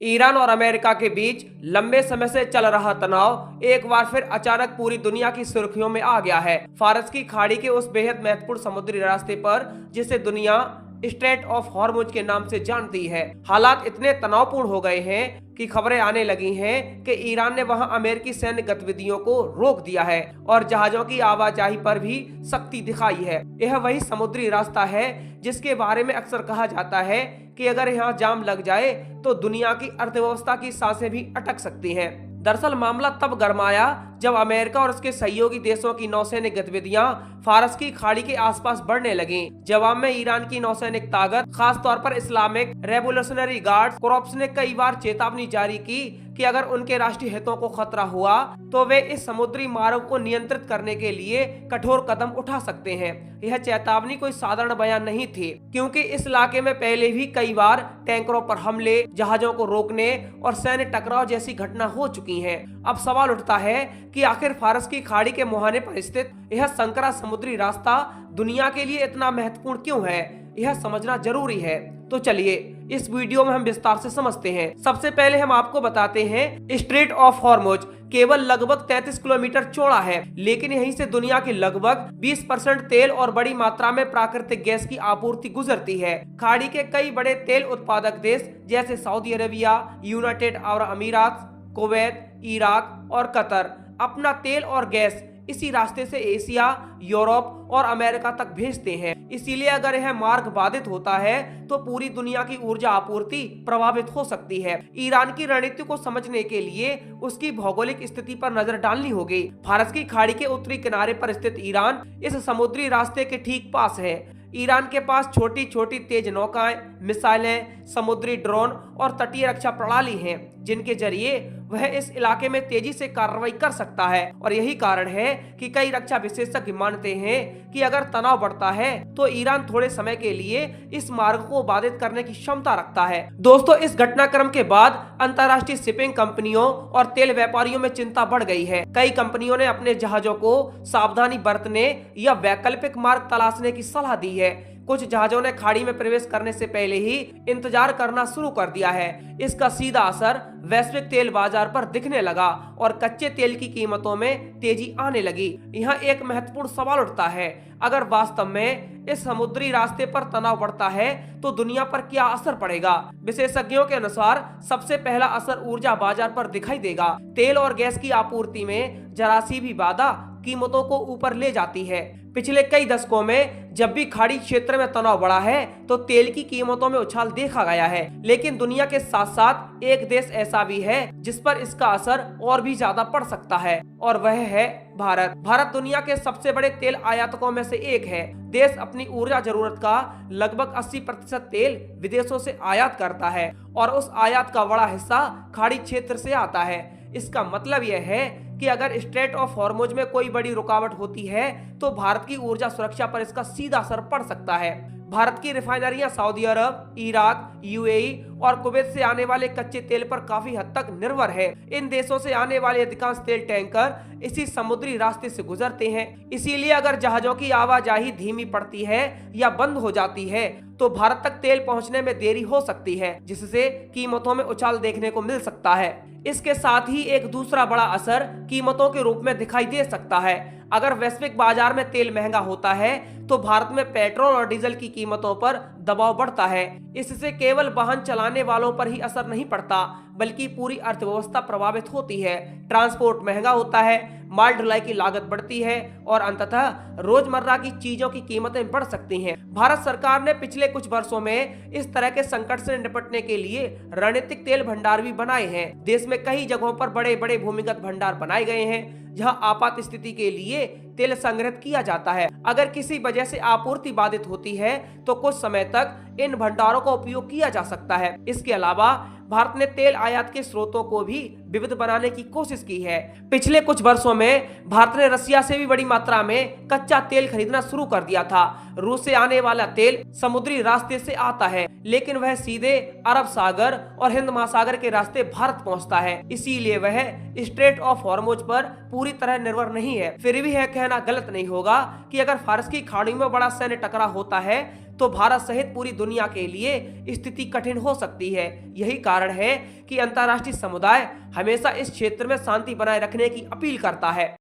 Iran और America के बीच लंबे समय से चल रहा तनाव एक बार फिर अचानक पूरी दुनिया की सुर्खियों में आ गया है। फारस की खाड़ी के उस बेहद महत्वपूर्ण समुद्री रास्ते पर जिसे दुनिया स्ट्रेट ऑफ हॉर्मुज के नाम से जानती है, हालात इतने तनावपूर्ण हो गए हैं कि खबरें आने लगी हैं कि ईरान ने वहां अमेरिकी सैन्य गतिविधियों को रोक दिया है और जहाजों की आवाजाही पर भी सख्ती दिखाई है। यह वही समुद्री रास्ता है जिसके बारे में अक्सर कहा जाता है कि अगर यहाँ जाम लग जाए तो दुनिया की अर्थव्यवस्था की सांसें भी अटक सकती हैं। दरअसल मामला तब गरमाया जब अमेरिका और उसके सहयोगी देशों की नौसैनिक गतिविधियां फारस की खाड़ी के आसपास बढ़ने लगी। जवाब में ईरान की नौसैनिक ताकत, खास तौर पर इस्लामिक रेवोल्यूशनरी गार्ड कोर्प्स ने कई बार चेतावनी जारी की कि अगर उनके राष्ट्रीय हितों को खतरा हुआ तो वे इस समुद्री मार्ग को नियंत्रित करने के लिए कठोर कदम उठा सकते हैं। यह चेतावनी कोई साधारण बयान नहीं थी, क्योंकि इस इलाके में पहले भी कई बार टैंकरों पर हमले, जहाजों को रोकने और सैन्य टकराव जैसी घटना हो चुकी हैं। अब सवाल उठता है कि आखिर फारस की खाड़ी के मुहाने पर स्थित यह संकरा समुद्री रास्ता दुनिया के लिए इतना महत्वपूर्ण क्यों है, यह समझना जरूरी है। तो चलिए इस वीडियो में हम विस्तार से समझते हैं। सबसे पहले हम आपको बताते हैं स्ट्रेट ऑफ हॉर्मुज केवल लगभग 33 किलोमीटर चौड़ा है, लेकिन यहीं से दुनिया के लगभग 20% तेल और बड़ी मात्रा में प्राकृतिक गैस की आपूर्ति गुजरती है। खाड़ी के कई बड़े तेल उत्पादक देश जैसे सऊदी अरेबिया, यूनाइटेड अरब अमीरात, कुवैत, इराक और कतर अपना तेल और गैस इसी रास्ते से एशिया, यूरोप और अमेरिका तक भेजते हैं। इसीलिए अगर यह मार्ग बाधित होता है तो पूरी दुनिया की ऊर्जा आपूर्ति प्रभावित हो सकती है। ईरान की रणनीति को समझने के लिए उसकी भौगोलिक स्थिति पर नजर डालनी होगी। फारस की खाड़ी के उत्तरी किनारे पर स्थित ईरान इस समुद्री रास्ते के ठीक पास है। ईरान के पास छोटी छोटी तेज नौकाएं, मिसाइलें, समुद्री ड्रोन और तटीय रक्षा प्रणाली हैं, जिनके जरिए वह इस इलाके में तेजी से कार्रवाई कर सकता है। और यही कारण है कि कई रक्षा विशेषज्ञ मानते हैं कि अगर तनाव बढ़ता है तो ईरान थोड़े समय के लिए इस मार्ग को बाधित करने की क्षमता रखता है। दोस्तों, इस घटनाक्रम के बाद अंतर्राष्ट्रीय शिपिंग कंपनियों और तेल व्यापारियों में चिंता बढ़ गई है। कई कंपनियों ने अपने जहाजों को सावधानी बरतने या वैकल्पिक मार्ग तलाशने की सलाह दी है। कुछ जहाजों ने खाड़ी में प्रवेश करने से पहले ही इंतजार करना शुरू कर दिया है। इसका सीधा असर वैश्विक तेल बाजार पर दिखने लगा और कच्चे तेल की कीमतों में तेजी आने लगी। यहाँ एक महत्वपूर्ण सवाल उठता है, अगर वास्तव में इस समुद्री रास्ते पर तनाव बढ़ता है तो दुनिया पर क्या असर पड़ेगा। विशेषज्ञों के अनुसार सबसे पहला असर ऊर्जा बाजार पर दिखाई देगा। तेल और गैस की आपूर्ति में जरा सी भी बाधा कीमतों को ऊपर ले जाती है। पिछले कई दशकों में जब भी खाड़ी क्षेत्र में तनाव बढ़ा है तो तेल की कीमतों में उछाल देखा गया है, लेकिन दुनिया के साथ साथ एक देश ऐसा भी है जिस पर इसका असर और भी ज्यादा पड़ सकता है, और वह है भारत। भारत दुनिया के सबसे बड़े तेल आयातकों में से एक है। देश अपनी ऊर्जा जरूरत का लगभग 80% तेल विदेशों से आयात करता है और उस आयात का बड़ा हिस्सा खाड़ी क्षेत्र से आता है। इसका मतलब यह है कि अगर स्ट्रेट ऑफ हॉर्मुज में कोई बड़ी रुकावट होती है तो भारत की ऊर्जा सुरक्षा पर इसका सीधा असर पड़ सकता है। भारत की रिफाइनरियां सऊदी अरब, इराक, यूएई और कुवैत से आने वाले कच्चे तेल पर काफी हद तक निर्भर है। इन देशों से आने वाले अधिकांश तेल टैंकर इसी समुद्री रास्ते से गुजरते हैं। इसीलिए अगर जहाजों की आवाजाही धीमी पड़ती है या बंद हो जाती है तो भारत तक तेल पहुंचने में देरी हो सकती है, जिससे कीमतों में उछाल देखने को मिल सकता है। इसके साथ ही एक दूसरा बड़ा असर कीमतों के रूप में दिखाई दे सकता है। अगर वैश्विक बाजार में तेल महंगा होता है तो भारत में पेट्रोल और डीजल की कीमतों पर दबाव बढ़ता है। इससे केवल वाहन चलाने वालों पर ही असर नहीं पड़ता, बल्कि पूरी अर्थव्यवस्था प्रभावित होती है। ट्रांसपोर्ट महंगा होता है, माल ढुलाई की लागत बढ़ती है और अंततः रोजमर्रा की चीजों की कीमतें बढ़ सकती हैं। भारत सरकार ने पिछले कुछ वर्षों में इस तरह के संकट से निपटने के लिए रणनीतिक तेल भंडार भी बनाए हैं। देश में कई जगहों पर बड़े बड़े भूमिगत भंडार बनाए गए हैं जहां आपात स्थिति के लिए तेल संग्रहित किया जाता है। अगर किसी वजह से आपूर्ति बाधित होती है तो कुछ समय तक इन भंडारों का उपयोग किया जा सकता है। इसके अलावा भारत ने तेल आयात के स्रोतों को भी विविध बनाने की कोशिश की है। पिछले कुछ वर्षों में भारत ने रसिया से भी बड़ी मात्रा में कच्चा तेल खरीदना शुरू कर दिया था। रूस से आने वाला तेल समुद्री रास्ते से आता है, लेकिन वह सीधे अरब सागर और हिंद महासागर के रास्ते भारत पहुंचता है। इसीलिए वह स्ट्रेट ऑफ हॉर्मुज पर पूरी तरह निर्भर नहीं है। फिर भी यह कहना गलत नहीं होगा कि अगर फारस की खाड़ी में बड़ा सैन्य टकराव होता है तो भारत सहित पूरी दुनिया के लिए स्थिति कठिन हो सकती है। यही कारण है कि अंतर्राष्ट्रीय समुदाय हमेशा इस क्षेत्र में शांति बनाए रखने की अपील करता है।